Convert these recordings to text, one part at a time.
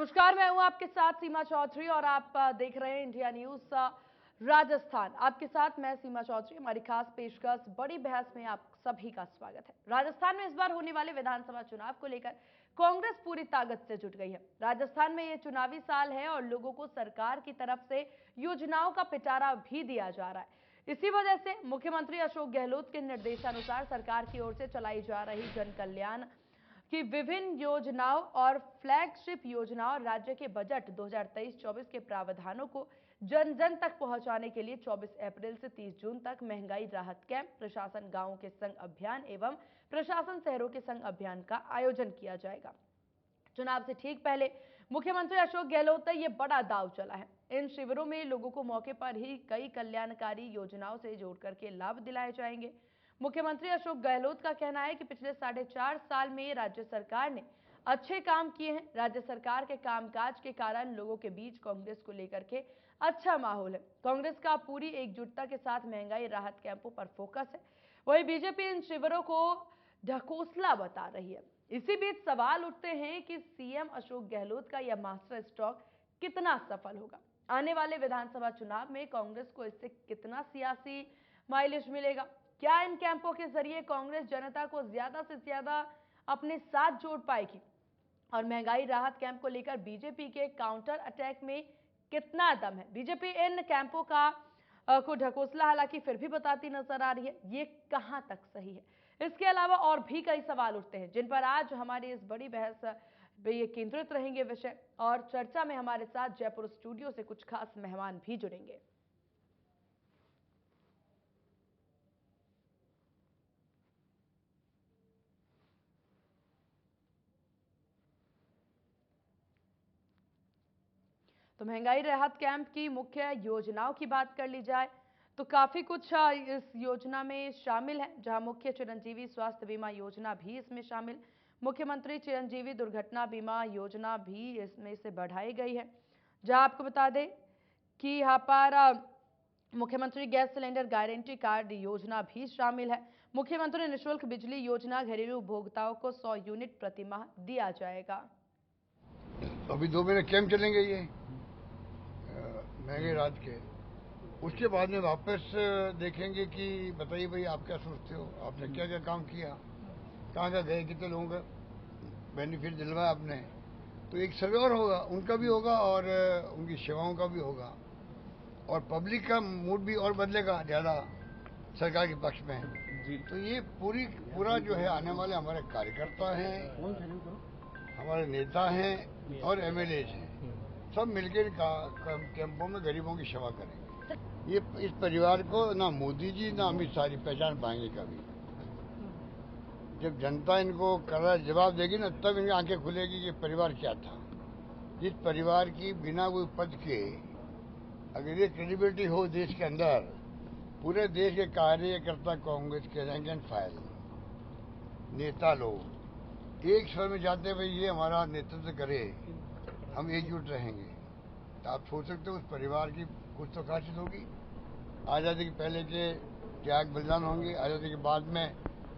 नमस्कार, मैं हूं आपके साथ सीमा चौधरी और आप देख रहे हैं इंडिया न्यूज राजस्थान। आपके साथ मैं सीमा चौधरी। हमारी खास पेशकश बड़ी बहस में आप सभी का स्वागत है। राजस्थान में इस बार होने वाले विधानसभा चुनाव को लेकर कांग्रेस पूरी ताकत से जुट गई है। राजस्थान में यह चुनावी साल है और लोगों को सरकार की तरफ से योजनाओं का पिटारा भी दिया जा रहा है। इसी वजह से मुख्यमंत्री अशोक गहलोत के निर्देशानुसार सरकार की ओर से चलाई जा रही जन कल्याण की विभिन्न योजनाओं और फ्लैगशिप योजनाओं राज्य के बजट 2023-24 के प्रावधानों को जन जन तक पहुंचाने के लिए 24 अप्रैल से 30 जून तक महंगाई राहत कैंप, प्रशासन गांवों के संग अभियान एवं प्रशासन शहरों के संग अभियान का आयोजन किया जाएगा। चुनाव से ठीक पहले मुख्यमंत्री अशोक गहलोत ने यह बड़ा दांव चला है। इन शिविरों में लोगों को मौके पर ही कई कल्याणकारी योजनाओं से जोड़ करके लाभ दिलाए जाएंगे। मुख्यमंत्री अशोक गहलोत का कहना है कि पिछले 4.5 साल में राज्य सरकार ने अच्छे काम किए हैं। राज्य सरकार के कामकाज के कारण लोगों के बीच कांग्रेस को लेकर के अच्छा माहौल है। कांग्रेस का पूरी एकजुटता के साथ महंगाई राहत कैंपों पर फोकस है। वहीं बीजेपी इन शिविरों को ढकोसला बता रही है। इसी बीच सवाल उठते हैं कि सीएम अशोक गहलोत का यह मास्टर स्ट्रोक कितना सफल होगा। आने वाले विधानसभा चुनाव में कांग्रेस को इससे कितना सियासी माइलेज मिलेगा। क्या इन कैंपों के जरिए कांग्रेस जनता को ज्यादा से ज्यादा अपने साथ जोड़ पाएगी और महंगाई राहत कैंप को लेकर बीजेपी के काउंटर अटैक में कितना दम है। बीजेपी इन कैंपों को ढकोसला हालांकि फिर भी बताती नजर आ रही है। ये कहां तक सही है? इसके अलावा और भी कई सवाल उठते हैं जिन पर आज हमारी इस बड़ी बहस ये केंद्रित रहेंगे विषय। और चर्चा में हमारे साथ जयपुर स्टूडियो से कुछ खास मेहमान भी जुड़ेंगे। तो महंगाई राहत कैंप की मुख्य योजनाओं की बात कर ली जाए तो काफी कुछ इस योजना में शामिल है, जहां मुख्य चिरंजीवी स्वास्थ्य बीमा योजना भी इसमें शामिल। मुख्यमंत्री चिरंजीवी दुर्घटना बीमा योजना भी इसमें से बढ़ाई गई है, जहां आपको बता दें कि यहाँ पर मुख्यमंत्री गैस सिलेंडर गारंटी कार्ड योजना भी शामिल है। मुख्यमंत्री निःशुल्क बिजली योजना, घरेलू उपभोक्ताओं को 100 यूनिट प्रतिमाह दिया जाएगा। अभी 2 महीने कैंप चलेंगे ये महंगे रात के। उसके बाद में वापस देखेंगे कि बताइए भाई आप क्या सोचते हो, आपने क्या क्या काम किया, कहाँ कहाँ गए, कितने लोगों का बेनिफिट दिलवाया आपने। तो एक सर्वे और होगा, उनका भी होगा और उनकी सेवाओं का भी होगा और पब्लिक का मूड भी और बदलेगा ज़्यादा सरकार के पक्ष में जी। तो ये पूरा जो है आने वाले हमारे कार्यकर्ता हैं, हमारे नेता हैं और एमएलए हैं, सब मिलकर कैंपों में गरीबों की सेवा करेंगे। ये इस परिवार को ना मोदी जी ना अमित शाह पहचान पाएंगे कभी। जब जनता इनको कड़ा जवाब देगी ना, तब इनकी आंखें खुलेगी कि परिवार क्या था। जिस परिवार की बिना कोई पद के अगर ये क्रेडिबिलिटी हो देश के अंदर, पूरे देश के कार्यकर्ता कांग्रेस के रैंक एंड फाइल नेता लोग एक स्वर में जाते हैं भाई ये हमारा नेतृत्व करे, हम एकजुट रहेंगे। तो आप सोच सकते हो उस परिवार की कुछ तो खासियत होगी। आज़ादी के पहले के त्याग बलिदान होंगे, आज़ादी के बाद में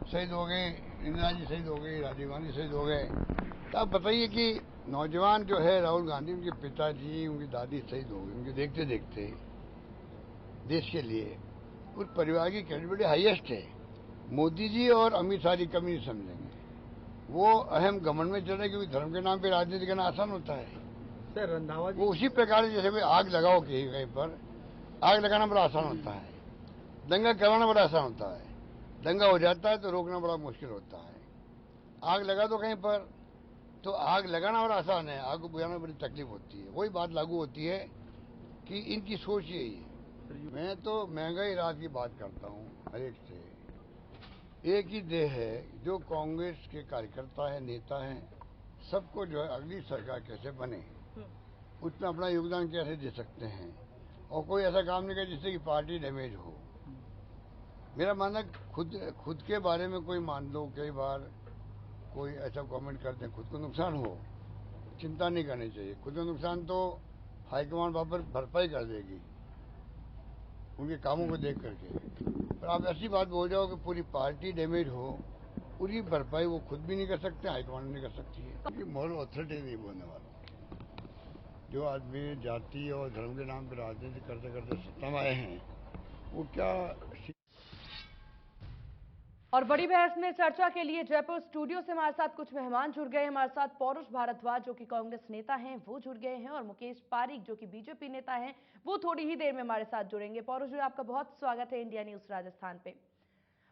शहीद हो गए, इंदिरा जी शहीद हो गई, राजीव गांधी शहीद हो गए। तो आप बताइए कि नौजवान जो है राहुल गांधी, उनके पिताजी उनकी दादी शहीद हो गई, उनके देखते देखते देश के लिए। उस परिवार की क्रेडिबिलिटी हाईएस्ट है। मोदी जी और अमित शाह जी कभी नहीं समझेंगे। वो अहम घमंड में चल रहे क्योंकि धर्म के नाम पे राजनीति करना आसान होता है सर। रंधावा जी वो उसी प्रकार जैसे कोई आग लगाओ कहीं पर, आग लगाना बड़ा आसान होता है, दंगा कराना बड़ा आसान होता है। दंगा हो जाता है तो रोकना बड़ा मुश्किल होता है। आग लगा दो कहीं पर तो आग लगाना बड़ा आसान है, आग को बुझाना बड़ी तकलीफ होती है। वही बात लागू होती है कि इनकी सोच यही है। मैं तो महंगाई राहत की बात करता हूँ हर एक से। एक ही देह है, जो कांग्रेस के कार्यकर्ता है, नेता हैं, सबको जो है अगली सरकार कैसे बने उसमें अपना योगदान कैसे दे सकते हैं और कोई ऐसा काम नहीं करे जिससे कि पार्टी डैमेज हो। मेरा मानना खुद के बारे में कोई मान लो, कई बार कोई ऐसा कमेंट करते हैं खुद को नुकसान हो, चिंता नहीं करनी चाहिए। खुद का नुकसान तो हाईकमान वापस भरपाई कर देगी उनके कामों को देख करके। पर आप ऐसी बात बोल जाओ कि पूरी पार्टी डैमेज हो, पूरी भरपाई वो खुद भी नहीं कर सकते, हाईकमान नहीं कर सकती है। क्योंकि मॉरल अथॉरिटी नहीं बोलने वाला। जो आदमी जाति और धर्म के नाम पर राजनीति करते करते सत्ता में आए हैं, वो क्या। और बड़ी बहस में चर्चा के लिए जयपुर स्टूडियो से हमारे साथ कुछ मेहमान जुड़ गए हैं। हमारे साथ पौरुष भारद्वाज जो कि कांग्रेस नेता हैं वो जुड़ गए हैं, और मुकेश पारीक जो कि बीजेपी नेता हैं वो थोड़ी ही देर में हमारे साथ जुड़ेंगे। पौरुष जी, आपका बहुत स्वागत है इंडिया न्यूज राजस्थान पे।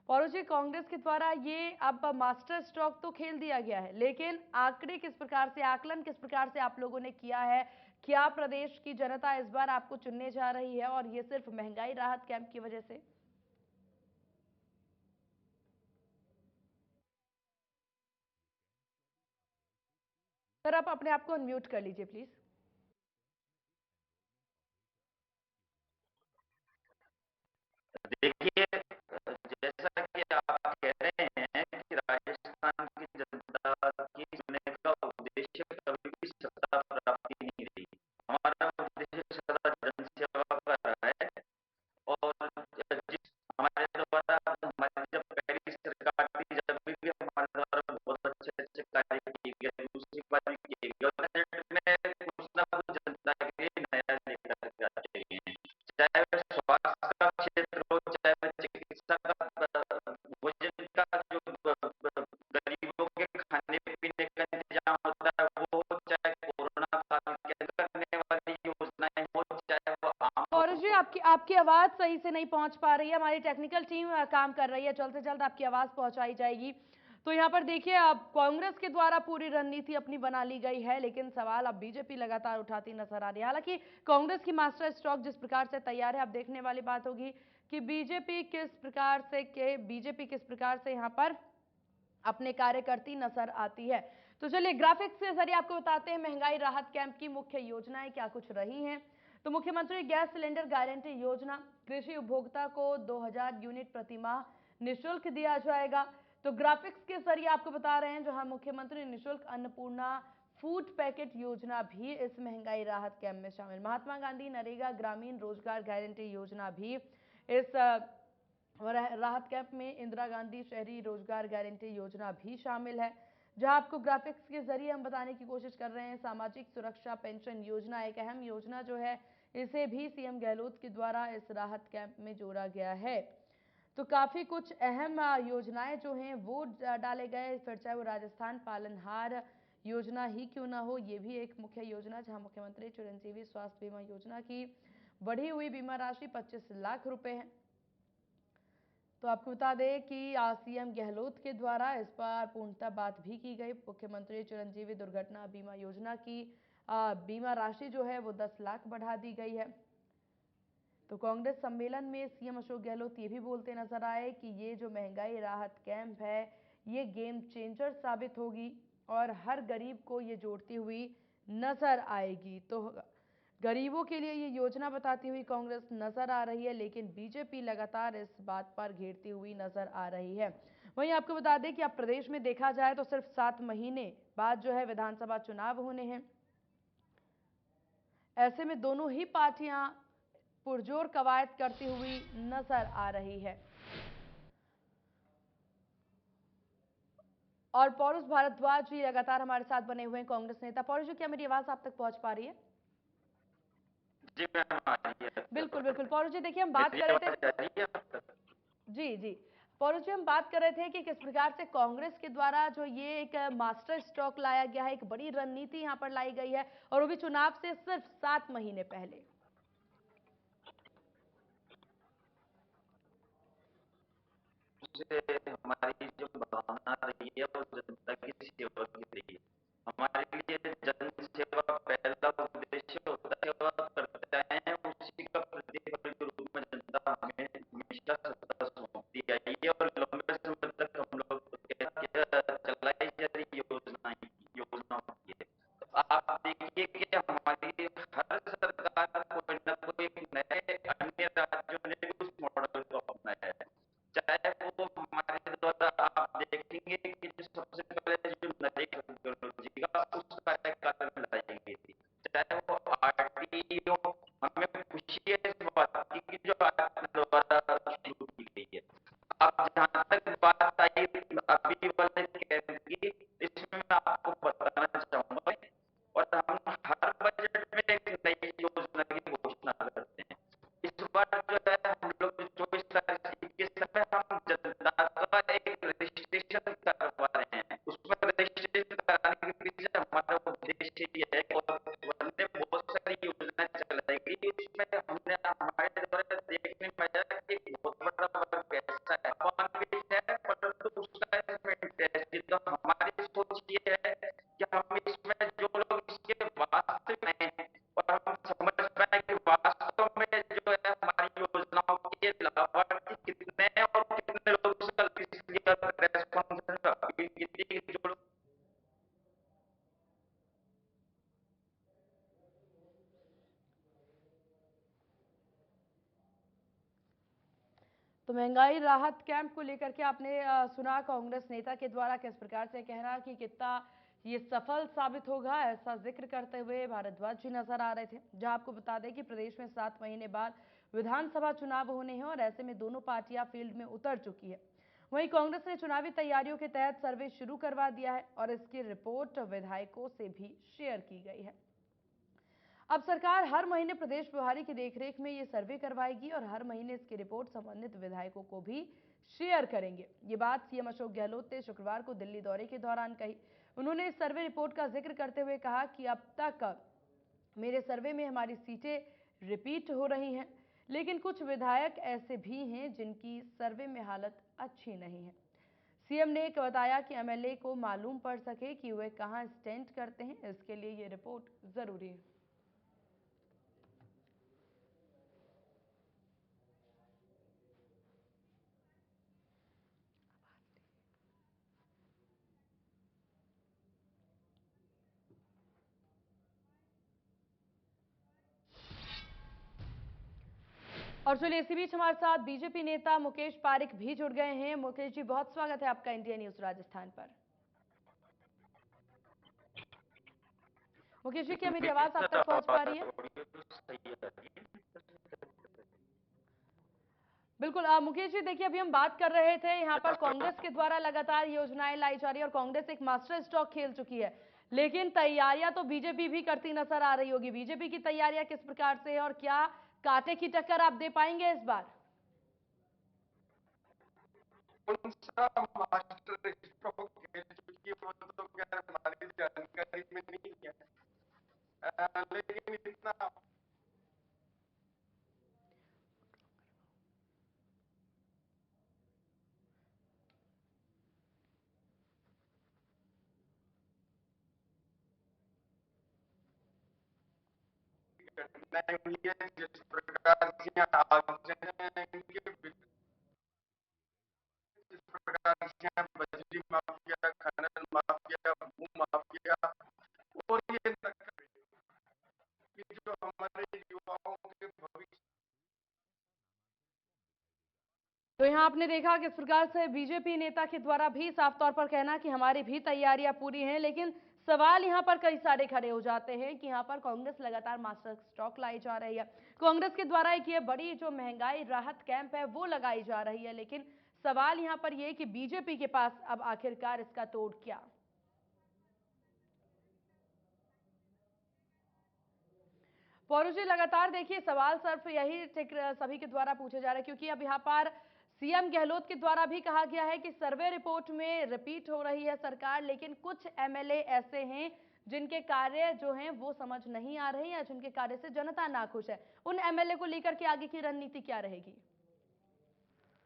पौरुष जी, कांग्रेस के द्वारा ये अब मास्टर स्ट्रोक तो खेल दिया गया है, लेकिन आंकड़े किस प्रकार से, आकलन किस प्रकार से आप लोगों ने किया है? क्या प्रदेश की जनता इस बार आपको चुनने जा रही है, और ये सिर्फ महंगाई राहत कैंप की वजह से? सर, आप अपने आप को अनम्यूट कर लीजिए प्लीज। देखिए, जैसा कि आप कह रहे हैं कि राजस्थान की जनता की चुनने का उद्देश्य कभी भी सत्ता प्राप्ति नहीं रही। हमारा उद्देश्य सदा जनसेवा का रहा है। और जिस हमारे द्वारा हमारी जब पहली सरकार थी, जब भी हमारे द्वारा बहुत अच्छे अच्छे कार्य किए गए, दूसरी बार भी किए गए, और बजट में कुछ ना कुछ जनता के लिए नया लेकर के आते हैं। चाहे वह स्वास्थ्य का क्षेत्र हो, चाहे वह चिकित्सा का, भोजन का, जो गरीबों के खाने पीने का इंतजाम होता है वो हो, चाहे कोरोना काल के अंदर करने वाली योजनाएं हो, चाहे वो आम पौरुष जी, आपकी आपकी आवाज सही से नहीं पहुंच पा रही है। हमारी टेक्निकल टीम काम कर रही है, जल्द से जल्द आपकी आवाज पहुंचाई जाएगी। तो यहाँ पर देखिए, अब कांग्रेस के द्वारा पूरी रणनीति अपनी बना ली गई है, लेकिन सवाल अब बीजेपी लगातार उठाती नजर आ रही है। हालांकि कांग्रेस की मास्टर स्ट्रोक जिस प्रकार से तैयार है, अब देखने वाली बात होगी कि बीजेपी किस प्रकार से यहाँ पर अपने कार्य करती नजर आती है। तो चलिए, ग्राफिक्स के जरिए आपको बताते हैं महंगाई राहत कैंप की मुख्य योजनाएं क्या कुछ रही हैं। तो मुख्यमंत्री गैस सिलेंडर गारंटी योजना, कृषि उपभोक्ता को 2000 यूनिट प्रति माह निःशुल्क दिया जाएगा। तो ग्राफिक्स के जरिए आपको बता रहे हैं, जहां मुख्यमंत्री निःशुल्क अन्नपूर्णा फूड पैकेट योजना भी इस महंगाई राहत कैंप में शामिल। महात्मा गांधी नरेगा ग्रामीण रोजगार गारंटी योजना भी इस राहत कैंप में इंदिरा गांधी शहरी रोजगार गारंटी योजना भी शामिल है। जहां आपको ग्राफिक्स के जरिए हम बताने की कोशिश कर रहे हैं, सामाजिक सुरक्षा पेंशन योजना एक अहम योजना जो है, इसे भी सीएम गहलोत के द्वारा इस राहत कैंप में जोड़ा गया है। तो काफी कुछ अहम योजनाएं जो हैं वो डाले गए, फिर चाहे वो राजस्थान पालनहार योजना ही क्यों ना हो, ये भी एक मुख्य योजना। जहां मुख्यमंत्री चिरंजीवी स्वास्थ्य बीमा योजना की बढ़ी हुई बीमा राशि 25 लाख रुपए है। तो आपको बता दें कि सीएम गहलोत के द्वारा इस पर पूर्णतः बात भी की गई। मुख्यमंत्री चिरंजीवी दुर्घटना बीमा योजना की बीमा राशि जो है वो 10 लाख बढ़ा दी गई है। तो कांग्रेस सम्मेलन में सीएम अशोक गहलोत ये भी बोलते नजर आए कि ये जो महंगाई राहत कैंप है, ये गेम चेंजर साबित होगी और हर गरीब को ये जोड़ती हुई नजर आएगी। तो गरीबों के लिए ये योजना बताती हुई कांग्रेस नजर आ रही है, लेकिन बीजेपी लगातार इस बात पर घेरती हुई नजर आ रही है। वहीं आपको बता दें कि अब प्रदेश में देखा जाए तो सिर्फ 7 महीने बाद जो है विधानसभा चुनाव होने हैं। ऐसे में दोनों ही पार्टियां पुरजोर कवायद करती हुई नजर आ रही है। और पौरुष भारद्वाज जी लगातार हमारे साथ बने हुए हैं, कांग्रेस नेता। पौरुष जी, क्या मेरी आवाज आप तक पहुंच पा रही है? जी मैम आ रही है। बिल्कुल बिल्कुल। पौरुष जी, देखिए हम बात कर रहे थे, जी जी, पौरुष जी हम बात कर रहे थे कि किस प्रकार से कांग्रेस के द्वारा जो ये एक मास्टर स्ट्रोक लाया गया है, एक बड़ी रणनीति यहां पर लाई गई है, और वो भी चुनाव से सिर्फ 7 महीने पहले। से हमारी जो भावना रही है वो जनता की सेवा की रही है। हमारे लिए जन सेवा पहला उद्देश्य होता है, सेवा करते हैं, उसी का प्रतिफल के रूप में जनता हमें हमेशा सत्ता सौंपती आई है। और लंबे समय तक हम लोग चलाई जा रही योजना होती है। तो आप देखिए कि हमारी हर सरकार कोई ना कोई नए अन्य राज्यों ने भी उस मॉडल को अपनाया है। चाहे वो हमारे द्वारा आप देखेंगे कि जो सबसे पहले जो नरेगा टेक्नोलॉजी का उस कार्यकाल में लाई गई थी, चाहे वो आरटी हो, हमें खुशी है इस बात की कि जो आपके द्वारा शुरू की गई है। अब जहां तक बात आई अभी वाले कैंप की, इसमें मैं आपको बताना चाहूंगा, और हम हर बजट में तो हमारी सोच ये है कि हम इसमें जो लोग इसके वास्तव में हैं और हम समझ पाए कि वास्तव में जो है हमारी योजनाओं के लाभार्थी कितने हैं और कितने लोग इसका रेस्पॉन्स कितनी जो तो महंगाई राहत कैंप को लेकर के आपने सुना कांग्रेस नेता के द्वारा किस प्रकार से कहना कि कितना ये सफल साबित होगा, ऐसा जिक्र करते हुए भारद्वाज जी नजर आ रहे थे। जहां आपको बता दें कि प्रदेश में 7 महीने बाद विधानसभा चुनाव होने हैं और ऐसे में दोनों पार्टियां फील्ड में उतर चुकी है। वहीं कांग्रेस ने चुनावी तैयारियों के तहत सर्वे शुरू करवा दिया है और इसकी रिपोर्ट विधायकों से भी शेयर की गई है। अब सरकार हर महीने प्रदेश प्रभारी की देखरेख में ये सर्वे करवाएगी और हर महीने इसकी रिपोर्ट संबंधित विधायकों को भी शेयर करेंगे। ये बात सीएम अशोक गहलोत ने शुक्रवार को दिल्ली दौरे के दौरान कही। उन्होंने इस सर्वे रिपोर्ट का जिक्र करते हुए कहा कि अब तक मेरे सर्वे में हमारी सीटें रिपीट हो रही हैं, लेकिन कुछ विधायक ऐसे भी हैं जिनकी सर्वे में हालत अच्छी नहीं है। सीएम ने बताया कि एमएलए को मालूम पड़ सके कि वे कहां स्टैंड करते हैं, इसके लिए ये रिपोर्ट जरूरी है। और चलिए इसी बीच हमारे साथ बीजेपी नेता मुकेश पारिक भी जुड़ गए हैं। मुकेश जी, बहुत स्वागत है आपका इंडिया न्यूज राजस्थान पर। मुकेश जी, क्या मेरी आवाज आप तक पहुंच पा रही है? बिल्कुल। मुकेश जी, देखिए अभी हम बात कर रहे थे यहाँ पर कांग्रेस के द्वारा लगातार योजनाएं लाई जा रही है और कांग्रेस एक मास्टर स्ट्रोक खेल चुकी है, लेकिन तैयारियां तो बीजेपी भी करती नजर आ रही होगी। बीजेपी की तैयारियां किस प्रकार से है और क्या कांटे की टक्कर आप दे पाएंगे इस बार? कौन सा मास्टर स्ट्रोक खेल चुकी है वो तो खैर हमारी जानकारी में नहीं है, लेकिन इतना घटनाएं हुई है जिस प्रकार से जिस प्रकार से बजरी माफिया, खनन माफिया, भू माफिया और ये कि जो हमारे युवाओं के भविष्य। तो यहाँ आपने देखा किस प्रकार से बीजेपी नेता के द्वारा भी साफ तौर पर कहना कि हमारी भी तैयारियां पूरी हैं, लेकिन सवाल यहाँ पर कई सारे खड़े हो जाते हैं कि यहाँ पर कांग्रेस लगातार मास्टर स्ट्रोक लाई जा रही है। कांग्रेस के द्वारा एक ये बड़ी जो महंगाई राहत कैंप है वो लगाई जा रही है, लेकिन सवाल यहाँ पर यह कि बीजेपी के पास अब आखिरकार इसका तोड़ क्या? पौरू जी, लगातार देखिए सवाल सिर्फ यही सभी के द्वारा पूछे जा रहे हैं, क्योंकि अब यहाँ पर सीएम गहलोत के द्वारा भी कहा गया है कि सर्वे रिपोर्ट में रिपीट हो रही है सरकार, लेकिन कुछ एमएलए ऐसे हैं जिनके कार्य जो हैं वो समझ नहीं आ रहे हैं या जिनके कार्य से जनता नाखुश है। उन एमएलए को लेकर के आगे की रणनीति क्या रहेगी?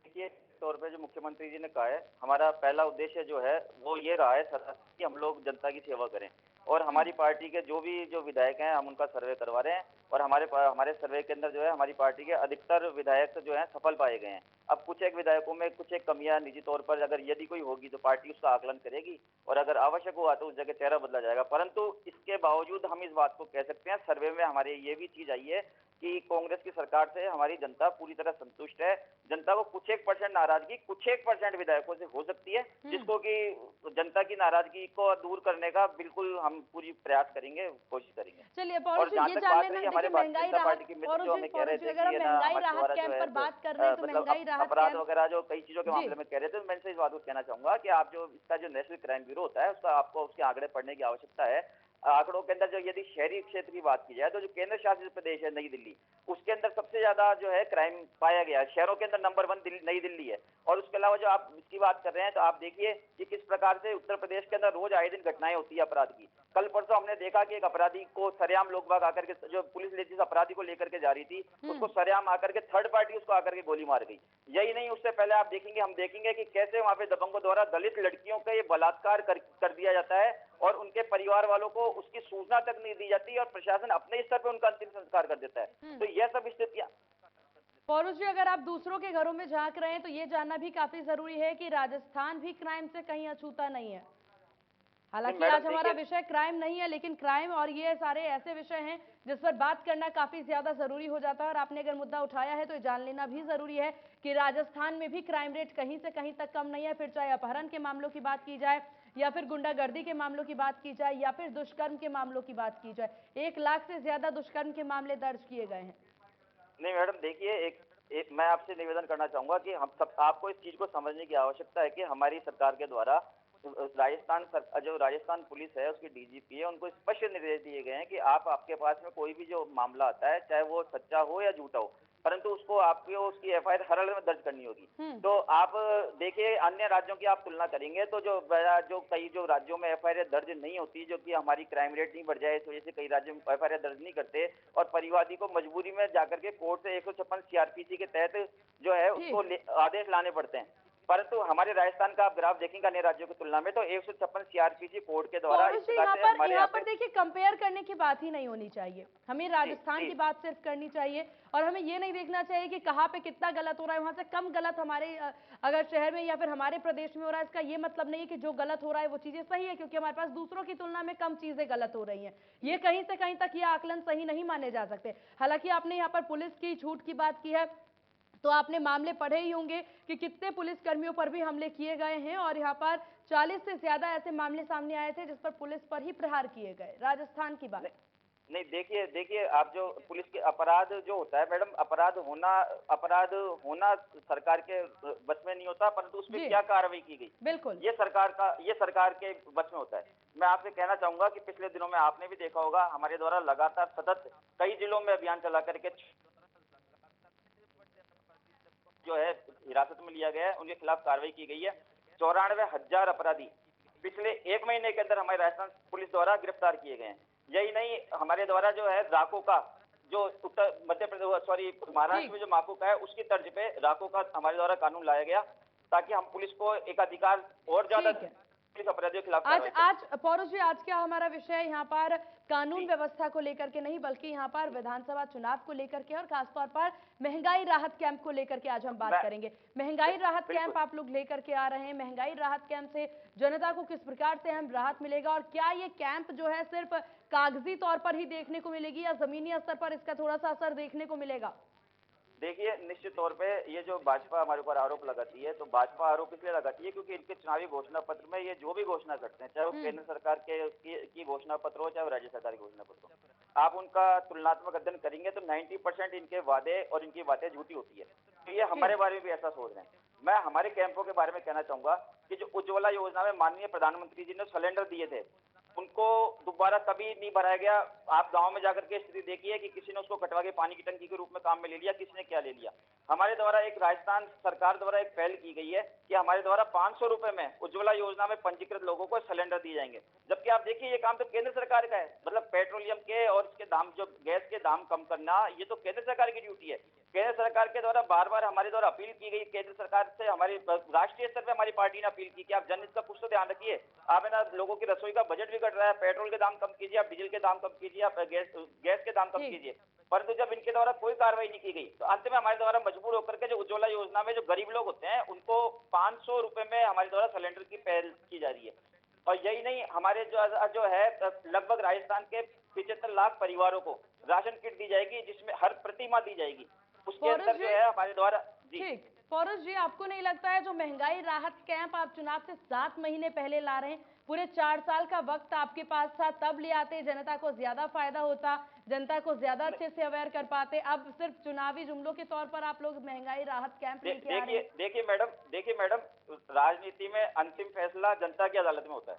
देखिए, तौर पे जो मुख्यमंत्री जी ने कहा है, हमारा पहला उद्देश्य जो है वो ये रहा है सर कि हम लोग जनता की सेवा करें और हमारी पार्टी के जो विधायक हैं हम उनका सर्वे करवा रहे हैं और हमारे सर्वे के अंदर जो है हमारी पार्टी के अधिकतर विधायक जो है सफल पाए गए हैं। अब कुछ एक विधायकों में कुछ एक कमियां निजी तौर पर अगर यदि कोई होगी तो पार्टी उसका आकलन करेगी और अगर आवश्यक हुआ तो उस जगह चेहरा बदला जाएगा। परंतु इसके बावजूद हम इस बात को कह सकते हैं, सर्वे में हमारे ये भी चीज आई है कि कांग्रेस की सरकार से हमारी जनता पूरी तरह संतुष्ट है। जनता को कुछ 1% नाराजगी कुछ 1% विधायकों से हो सकती है, जिसको कि जनता की नाराजगी को दूर करने का बिल्कुल हम पूरी प्रयास करेंगे, कोशिश करेंगे। चलिए पौरू जी, ये जान लेना, देखिए महंगाई राहत, पौरू जी अगर हम महंगाई राहत कैंप पर बात कर रहे हैं तो महंगाई राहत अपराध वगैरह जो कई चीजों के मामले में कह रहे थे, मैं इस बात को कहना चाहूंगा कि आप जो इसका जो नेशनल क्राइम ब्यूरो होता है उसका आपको उसके आंकड़े पढ़ने की आवश्यकता है। आंकड़ों के अंदर जो यदि शहरी क्षेत्र की बात की जाए तो जो केंद्र शासित प्रदेश है नई दिल्ली, उसके अंदर सबसे ज्यादा जो है क्राइम पाया गया है। शहरों के अंदर नंबर 1 नई दिल्ली है। और उसके अलावा जो आप इसकी बात कर रहे हैं तो आप देखिए कि किस प्रकार से उत्तर प्रदेश के अंदर रोज आए दिन घटनाएं होती है अपराध की। कल परसों हमने देखा कि एक अपराधी को सरेआम लोग बाग आकर के, जो पुलिस जिस अपराधी को लेकर के जा रही थी उसको सरेआम आकर के थर्ड पार्टी उसको आकर के गोली मार गई। यही नहीं, उससे पहले आप देखेंगे, हम देखेंगे कि कैसे वहां पे दबंगों द्वारा दलित लड़कियों का ये बलात्कार कर दिया जाता है और उनके परिवार वालों को उसकी सूचना तक नहीं दी जाती और प्रशासन अपने स्तर पर उनका अंतिम संस्कार कर देता है। तो यह सब स्थितियां। पौरुष जी, अगर आप दूसरों के घरों में झांक रहे हैं तो ये जानना भी काफी जरूरी है कि राजस्थान भी क्राइम से कहीं अछूता नहीं है। हालांकि आज हमारा विषय क्राइम नहीं है, लेकिन क्राइम और ये सारे ऐसे विषय हैं जिस पर बात करना काफी ज्यादा जरूरी हो जाता है। और आपने अगर मुद्दा उठाया है तो ये जान लेना भी जरूरी है कि राजस्थान में भी क्राइम रेट कहीं से कहीं तक कम नहीं है। फिर चाहे अपहरण के मामलों की बात की जाए या फिर गुंडागर्दी के मामलों की बात की जाए या फिर दुष्कर्म के मामलों की बात की जाए, 1 लाख से ज्यादा दुष्कर्म के मामले दर्ज किए गए हैं। नहीं मैडम, देखिए एक मैं आपसे निवेदन करना चाहूंगा कि हम सब, आपको इस चीज को समझने की आवश्यकता है कि हमारी सरकार के द्वारा जो राजस्थान पुलिस है उसकी डीजीपी है, उनको स्पष्ट निर्देश दिए गए हैं कि आपके पास में कोई भी जो मामला आता है, चाहे वो सच्चा हो या झूठा हो, परंतु उसको आपको उसकी एफआईआर हर हाल में दर्ज करनी होगी। तो आप देखिए अन्य राज्यों की आप तुलना करेंगे तो जो कई जो राज्यों में एफआईआर दर्ज नहीं होती, जो कि हमारी क्राइम रेट नहीं बढ़ जाए इस वजह से कई राज्यों में एफआईआर दर्ज नहीं करते और परिवादी को मजबूरी में जाकर के कोर्ट से 156 सीआरपीसी के तहत जो है उसको आदेश लाने पड़ते हैं। परंतु हमारे राजस्थान का आप ग्राफ देखेंगे अन्य राज्यों की तुलना में तो 156 सीआरपीसी कोर्ट के द्वारा यहाँ पर देखिए कंपेयर करने की बात ही नहीं होनी चाहिए। हमें राजस्थान की बात सिर्फ करनी चाहिए और हमें ये नहीं देखना चाहिए कि कहाँ पे कितना गलत हो रहा है, वहां से कम गलत हमारे अगर शहर में या फिर हमारे प्रदेश में हो रहा है, इसका ये मतलब नहीं है कि जो गलत हो रहा है वो चीजें सही है, क्योंकि हमारे पास दूसरों की तुलना में कम चीजें गलत हो रही हैं। ये कहीं से कहीं तक ये आकलन सही नहीं माने जा सकते। हालांकि आपने यहाँ पर पुलिस की छूट की बात की है तो आपने मामले पढ़े ही होंगे कि कितने पुलिस कर्मियों पर भी हमले किए गए हैं और यहाँ पर 40 से ज्यादा ऐसे मामले सामने आए थे जिस पर पुलिस पर ही प्रहार किए गए। राजस्थान की बात नहीं, देखिए आप जो पुलिस के अपराध जो होता है मैडम, अपराध होना सरकार के बस में नहीं होता, परंतु उसमें क्या कार्रवाई की गई बिल्कुल ये सरकार के बस में होता है। मैं आपसे कहना चाहूंगा कि पिछले दिनों में आपने भी देखा होगा हमारे द्वारा लगातार सतत कई जिलों में अभियान चला करके जो है हिरासत में लिया गया है, उनके खिलाफ कार्रवाई की गई है। 94,000 अपराधी पिछले 1 महीने के अंदर हमारे राजस्थान पुलिस द्वारा गिरफ्तार किए गए हैं। यही नहीं, हमारे द्वारा जो है राको का जो महाराष्ट्र में जो माको का है उसकी तर्ज पे राको का हमारे द्वारा कानून लाया गया ताकि हम पुलिस को एक अधिकार और ज्यादा अपराधियों के खिलाफ। आज पौरुष जी, आज क्या हमारा विषय यहाँ पर कानून व्यवस्था को लेकर के नहीं बल्कि यहाँ पर विधानसभा चुनाव को लेकर के और खासतौर पर महंगाई राहत कैंप को लेकर के आज हम बात करेंगे। महंगाई राहत कैंप आप लोग लेकर के आ रहे हैं, महंगाई राहत कैंप से जनता को किस प्रकार से हम राहत मिलेगा और क्या ये कैंप जो है सिर्फ कागजी तौर पर ही देखने को मिलेगी या जमीनी स्तर पर इसका थोड़ा सा असर देखने को मिलेगा? देखिए निश्चित तौर पे ये जो भाजपा हमारे ऊपर आरोप लगाती है तो भाजपा आरोप इसलिए लगाती है क्योंकि इनके चुनावी घोषणा पत्र में ये जो भी घोषणा करते हैं, चाहे वो केंद्र सरकार की घोषणा पत्र हो चाहे वो राज्य सरकार की घोषणा पत्र हो, आप उनका तुलनात्मक अध्ययन करेंगे तो 90% इनके वादे और इनकी बातें झूठी होती है। तो ये हमारे बारे में भी ऐसा सोच रहे हैं। मैं हमारे कैंपों के बारे में कहना चाहूंगा कि जो उज्ज्वला योजना में माननीय प्रधानमंत्री जी ने सिलेंडर दिए थे उनको दोबारा कभी नहीं भराया गया। आप गांव में जाकर के स्थिति देखिए कि किसी ने उसको कटवा के पानी की टंकी के रूप में काम में ले लिया, किसी ने क्या ले लिया। हमारे द्वारा एक राजस्थान सरकार द्वारा एक पहल की गई है कि हमारे द्वारा 500 रुपए में उज्ज्वला योजना में पंजीकृत लोगों को सिलेंडर दिए जाएंगे, जबकि आप देखिए ये काम तो केंद्र सरकार का है। मतलब पेट्रोलियम के और इसके दाम, जो गैस के दाम कम करना, ये तो केंद्र सरकार की ड्यूटी है। केंद्र सरकार के द्वारा बार बार हमारे द्वारा अपील की गई, केंद्र सरकार से हमारी राष्ट्रीय स्तर पर हमारी पार्टी ने अपील की कि आप जन इसका कुछ तो ध्यान रखिए। आप है ना, लोगों की रसोई का बजट भी घट रहा है, पेट्रोल के दाम कम कीजिए, आप डीजल के दाम कम कीजिए, आप गैस के दाम कम कीजिए। परंतु जब इनके द्वारा कोई कार्रवाई नहीं की गई तो अंत में हमारे द्वारा मजबूर होकर के जो उज्ज्वला योजना में जो गरीब लोग होते हैं उनको 500 रुपए में हमारे द्वारा सिलेंडर की पहल की जा रही है। और यही नहीं, हमारे जो है लगभग राजस्थान के 75 लाख परिवारों को राशन किट दी जाएगी जिसमें हर प्रतिमा दी जाएगी। उसके अंदर जो है हमारे द्वारा ठीक। पौरुष जी, आपको नहीं लगता है जो महंगाई राहत कैंप आप चुनाव से 7 महीने पहले ला रहे हैं, पूरे 4 साल का वक्त आपके पास था, तब ले आते जनता को ज्यादा फायदा होता, जनता को ज्यादा अच्छे से अवेयर कर पाते। अब सिर्फ चुनावी जुमलों के तौर पर आप लोग महंगाई राहत कैंप लेके आ रहे हैं। देखिए मैडम, राजनीति में अंतिम फैसला जनता की अदालत में होता है।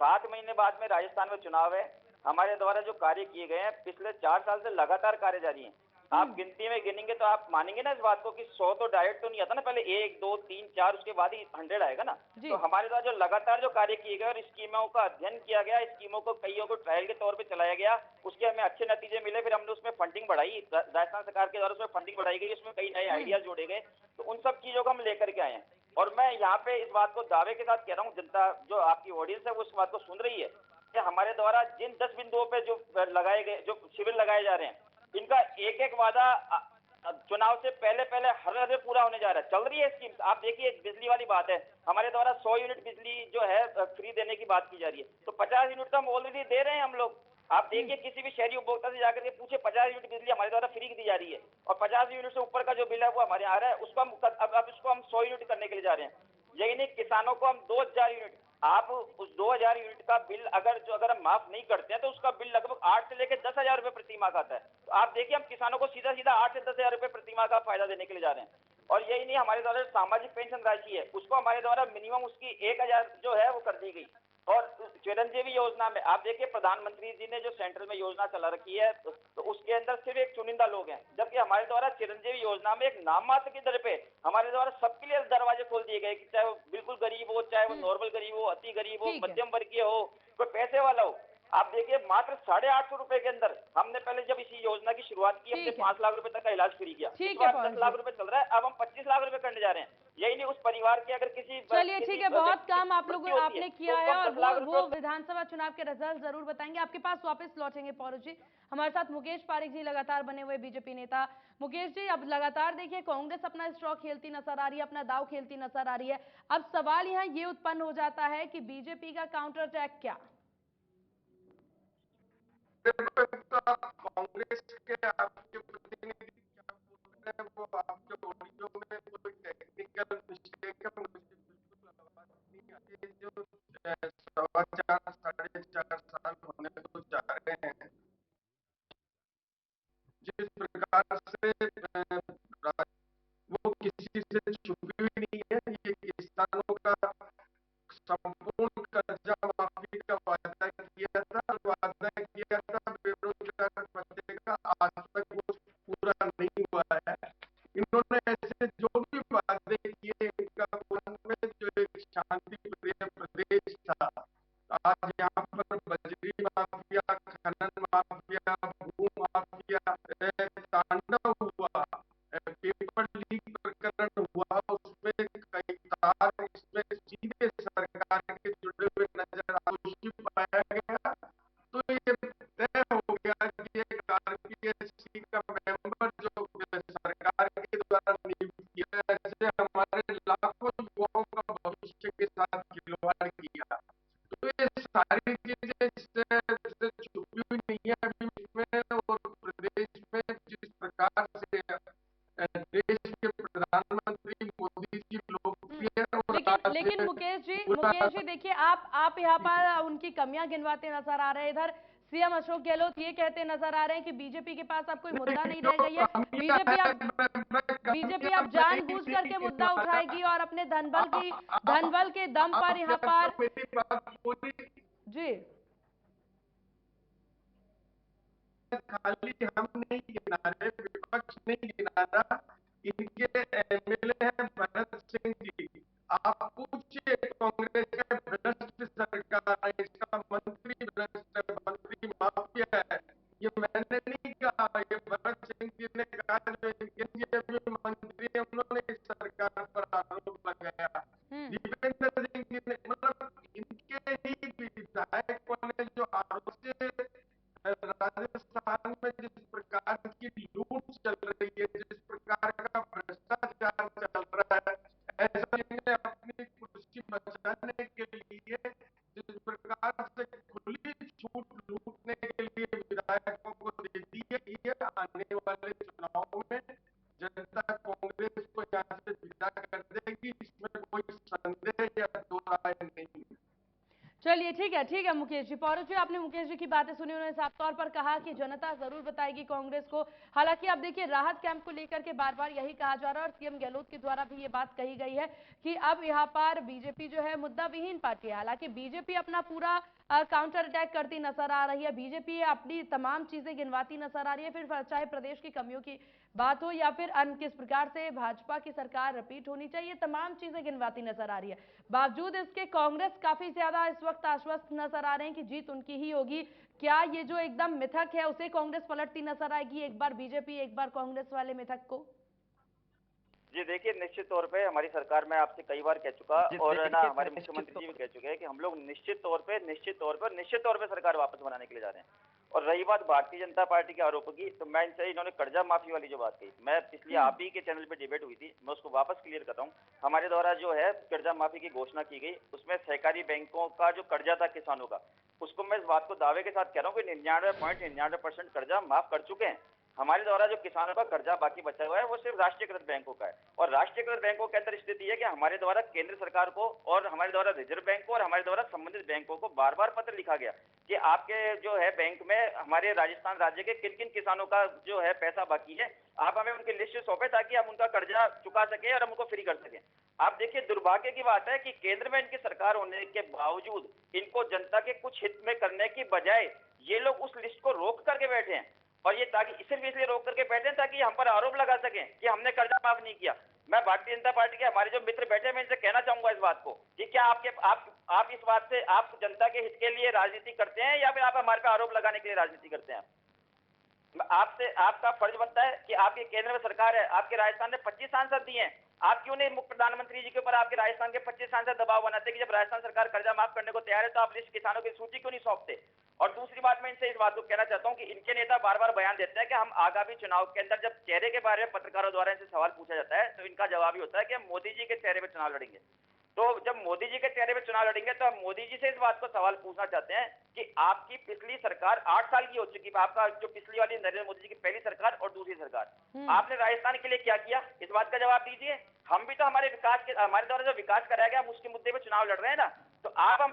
7 महीने बाद में राजस्थान में चुनाव है, हमारे द्वारा जो कार्य किए गए हैं पिछले 4 साल से लगातार कार्य जारी है। आप गिनती में गिनेंगे तो आप मानेंगे ना इस बात को कि 100 तो डायरेक्ट तो नहीं आता ना, पहले 1 2 3 4 उसके बाद ही 100 आएगा ना। जी। तो हमारे द्वारा जो लगातार जो कार्य किए गए और स्कीमों का अध्ययन किया गया, स्कीमों को कईयों को ट्रायल के तौर पे चलाया गया, उसके हमें अच्छे नतीजे मिले, फिर हमने उसमें फंडिंग बढ़ाई, राजस्थान सरकार के द्वारा उसमें फंडिंग बढ़ाई गई, उसमें कई नए आइडियाज जोड़े गए। तो उन सब चीजों को हम लेकर के आए हैं और मैं यहाँ पे इस बात को दावे के साथ कह रहा हूँ, जनता जो आपकी ऑडियंस है वो इस बात को सुन रही है कि हमारे द्वारा जिन 10 बिंदुओं पे जो लगाए गए, जो शिविर लगाए जा रहे हैं, इनका एक एक वादा चुनाव से पहले पहले हर हर पूरा होने जा रहा है। चल रही है स्कीम। आप देखिए बिजली वाली बात है, हमारे द्वारा 100 यूनिट बिजली जो है फ्री देने की बात की जा रही है, तो 50 यूनिट तो हम ऑलरेडी दे रहे हैं हम लोग। आप देखिए किसी भी शहरी उपभोक्ता से जाकर के पूछे, 50 यूनिट बिजली हमारे द्वारा फ्री दी जा रही है और 50 यूनिट से ऊपर का जो बिल है वो हमारे यहाँ आ रहा है। उसको हम अब इसको हम 100 यूनिट करने के लिए जा रहे हैं। यही नहीं, किसानों को हम 2000 यूनिट, आप उस 2000 यूनिट का बिल अगर हम माफ नहीं करते हैं तो उसका बिल लगभग 8 से लेकर 10,000 रुपए प्रति माह का आता है। तो आप देखिए हम किसानों को सीधा सीधा 8 से 10,000 रुपए प्रति माह का फायदा देने के लिए जा रहे हैं। और यही नहीं, हमारे द्वारा सामाजिक पेंशन राशि है उसको हमारे द्वारा मिनिमम उसकी 1000 जो है वो कर दी गई। और चिरंजीवी योजना में आप देखिए प्रधानमंत्री जी ने जो सेंट्रल में योजना चला रखी है तो उसके अंदर सिर्फ एक चुनिंदा लोग हैं, जबकि हमारे द्वारा चिरंजीवी योजना में एक नाम मात्र की दर पे हमारे द्वारा सबके लिए दरवाजे खोल दिए गए कि चाहे वो बिल्कुल गरीब हो, चाहे वो नॉर्मल गरीब हो, अति गरीब हो, ठीक है। मध्यम वर्गीय हो, कोई पैसे वाला हो। आप देखिए मात्र 850 रुपए के अंदर हमने पहले जब इसी योजना की शुरुआत की, हमने ठीक है। 5 लाख रुपए तक का इलाज फ्री किया। ठीक इस है बार पवन 10 लाख जी। रुपए चल रहा है, अब हम 25 लाख रुपए करने जा रहे हैं। यही नहीं, उस परिवार के अगर चलिए ठीक है, बहुत काम आप लोगों मृत्यु होती आपने है, किया तो है उसको और हम 10 लाख वो रुपए विधानसभा चुनाव के रिजल्ट जरूर बताएंगे। आपके पास वापस लौटेंगे पौरुष जी। हमारे साथ मुकेश पारिक जी लगातार बने हुए बीजेपी नेता। मुकेश जी, अब लगातार देखिए कांग्रेस अपना स्ट्रॉ खेलती नजर आ रही है, अपना दाव खेलती नजर आ रही है। अब सवाल यहाँ ये उत्पन्न हो जाता है कि बीजेपी का काउंटर अटैक क्या? कांग्रेस के आपके प्रतिनिधि क्या बोल रहे हैं वो आपके ऑडियो में कोई टेक्निकल मिस्टेक है, मुझे बिल्कुल आवाज नहीं आती। जो 4.25 साढ़े 4 साल होने तो जा रहे हैं, जिस प्रकार से वो किसी से छुपी हुई नहीं है। ये किसानों का संपूर्ण कर्जा माफी का वादा किया था, बेरोजगार भत्ते का, आज तक वो पूरा नहीं हुआ है। इन्होंने ऐसे जो भी वादे किए, इनका पूर्ण में जो एक शांति प्रिय प्रदेश था, आज यहाँ पर बजरी माफिया, खनन माफिया, भू माफिया तांडव हुआ, पेपर लीक प्रकरण हुआ, उसमें कई तार इसमें सीधे सरकार के जुड़े हुए नजर दोषी पाया गया। तो ये तय हो गया कि एक आरपीएससी का मेंबर जो सरकार के द्वारा नियुक्त किया, ऐसे हमारे लाखों युवाओं का भविष्य के साथ खिलवाड़ किया। तो ये सारी चीजें इससे छुपी हुई नहीं है अभी इसमें। और प्रदेश में जिस प्रकार से देश के प्रधानमंत्री मोदी जी लोकप्रिय और लेकिन मुकेश जी देखिए, आप यहाँ पर उनकी कमियां गिनवाते नजर आ रहे हैं। इधर सीएम अशोक गहलोत ये कहते नजर आ रहे हैं कि बीजेपी के पास अब कोई मुद्दा नहीं रह गई है। बीजेपी अब जानबूझ करके मुद्दा उठाएगी और अपने धनबल के दम पर यहाँ पर जी खाली हम नहीं गिना रहे, विपक्ष नहीं गिना रहा, इनके एमएलए हैं भरत सिंह जी। आप पूछिए कांग्रेस के भ्रष्ट सरकार है, इसका मंत्री भ्रष्ट है, मंत्री माफिया है। ये मैंने नहीं कहा, ये भरत सिंह जी ने कहा, जो इनके अभी मंत्री है उन्होंने इस सरकार पर आरोप लगाया। दीपेंद्र सिंह जी ने, मतलब इनके ही विधायकों ने जो आरोप से राजस्थान में जिस प्रकार की लूट चल रही है, जिस प्रकार का भ्रष्टाचार चल रहा है, ऐसा इन्हें अपनी कुर्सी बचाने के लिए जिस चलिए ठीक है मुकेश जी। पौरुष जी, आपने मुकेश जी की बातें सुनी, उन्होंने साफ तौर पर कहा कि जनता जरूर बताएगी कांग्रेस को। हालांकि अब देखिए, राहत कैंप को लेकर के बार बार यही कहा जा रहा है और सीएम गहलोत के द्वारा भी ये बात कही गई है कि अब यहाँ पर बीजेपी जो है मुद्दा विहीन पार्टी है। हालांकि बीजेपी अपना पूरा काउंटर अटैक करती नजर आ रही है, बीजेपी अपनी तमाम चीजें गिनवाती नजर आ रही है, फिर चाहे प्रदेश की कमियों की बात हो या फिर अन्य किस प्रकार से भाजपा की सरकार रिपीट होनी चाहिए, तमाम चीजें गिनवाती नजर आ रही है। बावजूद इसके कांग्रेस काफी ज्यादा इस वक्त आश्वस्त नजर आ रहे हैं कि जीत उनकी ही होगी। क्या ये जो एकदम मिथक है उसे कांग्रेस पलटती नजर आएगी, एक बार बीजेपी एक बार कांग्रेस वाले मिथक को? जी देखिए, निश्चित तौर पे हमारी सरकार, मैं आपसे कई बार कह चुका और है ना हमारे मुख्यमंत्री जी भी कह चुके हैं कि हम लोग निश्चित तौर पे सरकार वापस बनाने के लिए जा रहे हैं। और रही बात भारतीय जनता पार्टी के आरोपों की, तो मैं इनसे, इन्होंने कर्जा माफी वाली जो बात कही, मैं पिछली आप ही के चैनल पे डिबेट हुई थी, मैं उसको वापस क्लियर कर रहा हूँ। हमारे द्वारा जो है कर्जा माफी की घोषणा की गई, उसमें सहकारी बैंकों का जो कर्जा था किसानों का, उसको मैं इस बात को दावे के साथ कह रहा हूँ कि 99.99% कर्जा माफ कर चुके हैं। हमारे द्वारा जो किसानों का कर्जा बाकी बचा हुआ है वो सिर्फ राष्ट्रीयकृत बैंकों का है। और राष्ट्रीयकृत बैंकों के अंदर स्थिति है कि हमारे द्वारा केंद्र सरकार को और हमारे द्वारा रिजर्व बैंक को और हमारे द्वारा संबंधित बैंकों को बार बार पत्र लिखा गया कि आपके जो है बैंक में हमारे राजस्थान राज्य के किन किन किसानों का जो है पैसा बाकी है, आप हमें उनकी लिस्ट सौंपे ताकि हम उनका कर्जा चुका सके और हम उनको फ्री कर सकें। आप देखिए, दुर्भाग्य की बात है कि केंद्र में इनकी सरकार होने के बावजूद इनको जनता के कुछ हित में करने की बजाय ये लोग उस लिस्ट को रोक करके बैठे हैं। और ये ताकि सिर्फ इसलिए रोक करके बैठे हैं ताकि हम पर आरोप लगा सकें कि हमने कर्जा माफ नहीं किया। मैं भारतीय जनता पार्टी के हमारे जो मित्र बैठे, मैं इनसे कहना चाहूंगा इस बात को कि क्या आप इस बात से आप जनता के हित के लिए राजनीति करते हैं या फिर आप हमारे पे आरोप लगाने के लिए राजनीति करते हैं? आपसे आपका फर्ज बनता है कि आपके केंद्र में सरकार है, आपके राजस्थान ने 25 सांसद दिए हैं, आप क्यों नहीं प्रधानमंत्री जी के ऊपर आपके राजस्थान के 25 सांसद दबाव बनाते कि जब राजस्थान सरकार कर्जा माफ करने को तैयार है तो आप लिस्ट किसानों की सूची क्यों नहीं सौंपते? और दूसरी बात, मैं इनसे इस बात को कहना चाहता हूं कि इनके नेता बार बार बयान देते हैं कि हम आगामी चुनाव के अंदर जब चेहरे के बारे में पत्रकारों द्वारा इनसे सवाल पूछा जाता है तो इनका जवाब ही होता है कि हम मोदी जी के चेहरे पर चुनाव लड़ेंगे। तो जब मोदी जी के चेहरे पे चुनाव लड़ेंगे तो हम मोदी जी से इस बात को सवाल पूछना चाहते हैं कि आपकी पिछली सरकार 8 साल की हो चुकी है, आपका जो पिछली वाली नरेंद्र मोदी जी की पहली सरकार और दूसरी सरकार, आपने राजस्थान के लिए क्या किया? इस बात का जवाब दीजिए। हम भी तो हमारे विकास के, हमारे द्वारा जो विकास कराया गया, हम उसके मुद्दे पे चुनाव लड़ रहे हैं ना। तो आप हम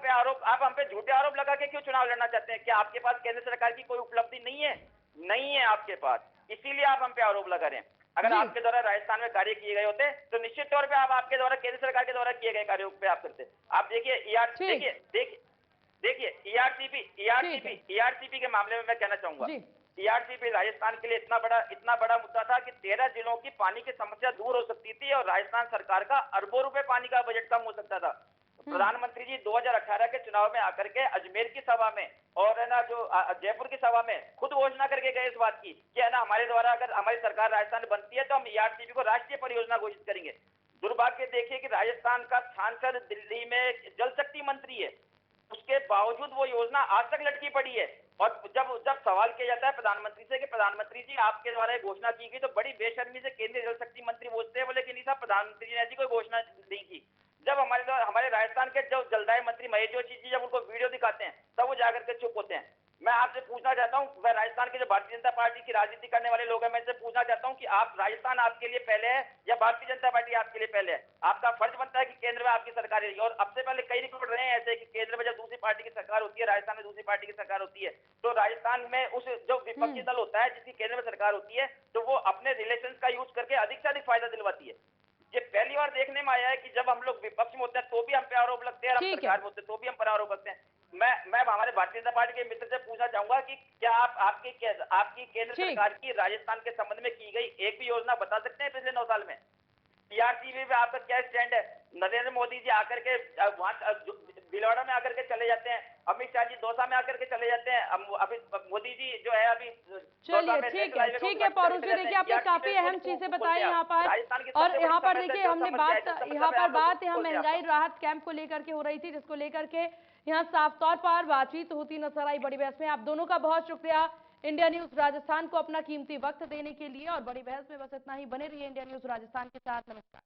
पे झूठे आरोप लगा के क्यों चुनाव लड़ना चाहते हैं? क्या आपके पास केंद्र सरकार की कोई उपलब्धि नहीं है? नहीं है आपके पास, इसीलिए आप हम पे आरोप लगा रहे हैं। अगर आपके द्वारा राजस्थान में कार्य किए गए होते तो निश्चित तौर पे आप आपके द्वारा केंद्र सरकार के द्वारा किए गए कार्यों पे आप करते। आप देखिए ईआरसीपी के मामले में मैं कहना चाहूंगा, ईआरसीपी राजस्थान के लिए इतना बड़ा मुद्दा था कि 13 जिलों की पानी की समस्या दूर हो सकती थी और राजस्थान सरकार का अरबों रुपए पानी का बजट कम हो सकता था। प्रधानमंत्री जी 2018 के चुनाव में आकर के अजमेर की सभा में और है ना जो जयपुर की सभा में खुद घोषणा करके गए इस बात की कि है ना हमारे द्वारा अगर हमारी सरकार राजस्थान में बनती है तो हम ईआरसीपी को राष्ट्रीय परियोजना घोषित करेंगे। दुर्भाग्य देखिए कि राजस्थान का सांसद दिल्ली में जल शक्ति मंत्री है, उसके बावजूद वो योजना आज तक लटकी पड़ी है। और जब सवाल किया जाता है प्रधानमंत्री से कि प्रधानमंत्री जी आपके द्वारा घोषणा की गई, तो बड़ी बेशर्मी से केंद्रीय जल शक्ति मंत्री बोलते हैं, बोले कि नहीं साहब, प्रधानमंत्री जी ने ऐसी कोई घोषणा नहीं की। जब हमारे राजस्थान के जो जलदाय मंत्री महेश जोशी जी जब उनको वीडियो दिखाते हैं तब वो जाकर के चुप होते हैं। मैं आपसे पूछना चाहता हूं, वह राजस्थान के जो भारतीय जनता पार्टी की राजनीति करने वाले लोग हैं, मैं इनसे पूछना चाहता हूं कि आप राजस्थान आपके लिए पहले है या भारतीय जनता पार्टी आपके लिए पहले है? आपका फर्ज बनता है कि केंद्र में आपकी सरकार है। और अब से पहले कई रिकॉर्ड रहे हैं ऐसे कि केंद्र में जब दूसरी पार्टी की सरकार होती है, राजस्थान में दूसरी पार्टी की सरकार होती है, तो राजस्थान में उस जो विपक्षी दल होता है जिसकी केंद्र में सरकार होती है, तो वो अपने रिलेशन का यूज करके अधिक से अधिक फायदा दिलवाती है। ये पहली बार देखने में आया है कि जब हम लोग विपक्ष में होते हैं तो भी हम पे आरोप लगते हैं और हम सरकार में होते हैं तो भी हम पर आरोप लगते हैं। मैं हमारे भारतीय जनता पार्टी के मित्र से पूछना चाहूंगा कि क्या आपकी केंद्र सरकार की राजस्थान के संबंध में की गई एक भी योजना बता सकते हैं पिछले 9 साल में? ईआरसीपी पे आपका क्या स्टैंड है? नरेंद्र मोदी जी आकर के वहां भीलवाड़ा में आकर के चले जाते हैं, अमित शाह जी दौसा में आकर के चले जाते हैं, अभी मोदी जी जो है अभी। चलिए ठीक है पौरुष जी, देखिए आपने काफी अहम चीजें बताई यहाँ पर। और यहाँ पर देखिए हमने बात यहाँ महंगाई राहत कैंप को लेकर के हो रही थी, जिसको लेकर के यहाँ साफ तौर पर बातचीत होती नजर आई बड़ी बहस में। आप दोनों का बहुत शुक्रिया इंडिया न्यूज राजस्थान को अपना कीमती वक्त देने के लिए। और बड़ी बहस में बस इतना ही, बने रहिए इंडिया न्यूज राजस्थान के साथ। नमस्कार।